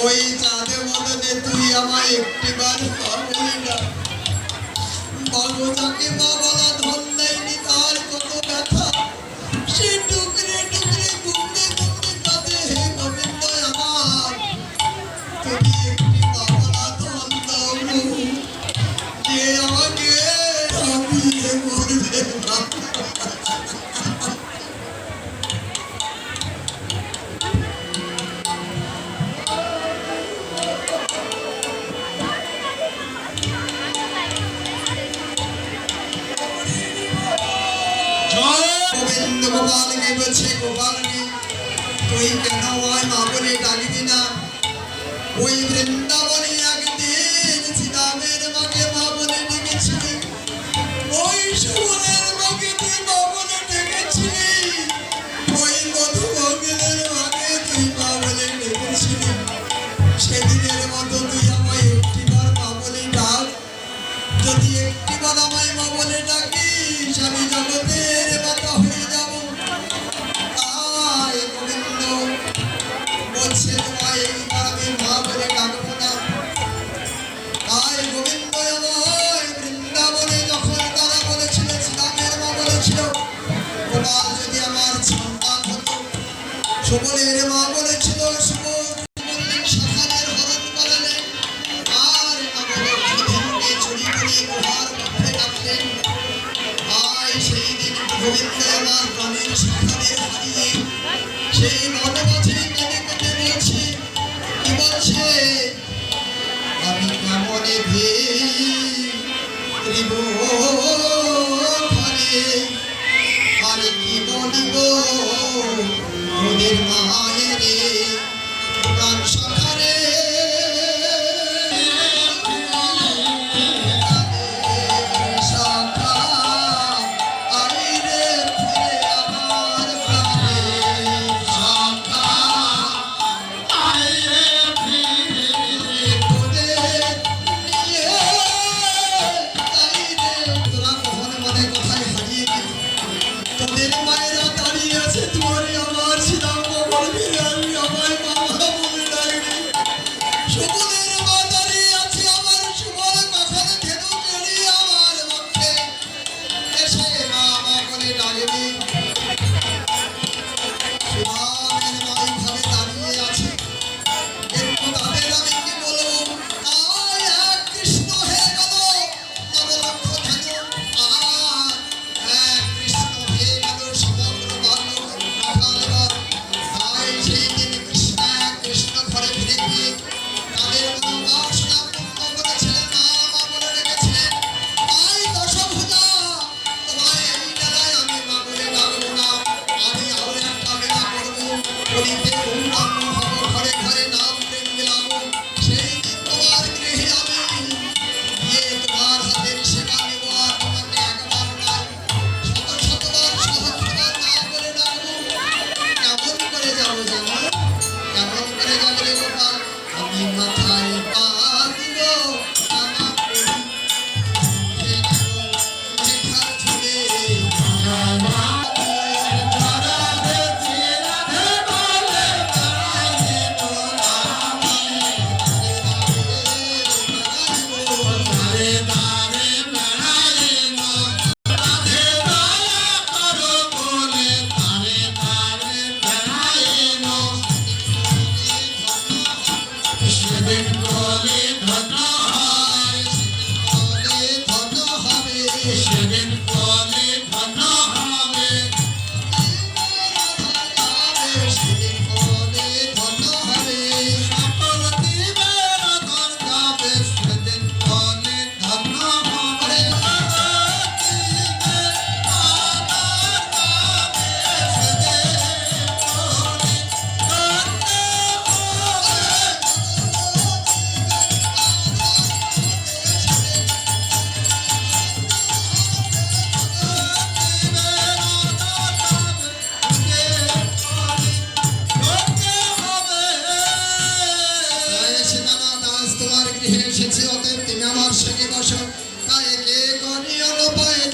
ওই চাঁদে বদলে তুই আমায় একটিবার বলি না বলো যাকে মা বলা ধন দেয়নি তার কত ব্যথা সে টুকরে টুকরে ঘুমতে ঘুমতে কাঁদে হে গোবিন্দ আমার তুমি একটি মা বলা ধন দাও যে আমাকে ভাবিয়ে মরবে না গোপালকে বলছে গোপালকে তুই কেন আমায় মা বলে ডাকবি না ওই বৃন্দাবনে একদিন শ্রীরামের মাকে মা বলে ডেকেছিলি ওই সুবনের মাকে তুই মা বলে ডেকেছিলি ওই মধুমঙ্গলের মাকে তুই মা বলে ডেকেছিলি সেদিনের মতো তুই আমায় একটিবার মা বলে ডাক যদি একটিবার আমায় মা বলে ডাকিস আমি জগতের মাতা হয়ে যাব বলছে তোমায় এইবার আমি মা বলে ডাকবো না তাই গোবিন্দ আমায় বৃন্দাবনে যখন তারা বলেছিল শ্রীরামের মা বলেছিল গোপাল যদি আমার সন্তান হতো সুবলের মা বলেছিল সখাদের হরণ করালেন আর নবরত্নকে চুরি করে গুহার মধ্যে রাখলেন তাই সেই দিন গোবিন্দ আমার প্রাণের সখাদের হারিয়ে সেই বনবাসে কেঁদে কেঁদে বলছে কি বলছে আমি কেমনে ভিড়িব ঘরে আর কি বলিব তোদের মায়ের প্রাণ সখারে গৃহে এসেছি অতএব তুমি আমার সঙ্গে বসো তাই কে করিও পায়ে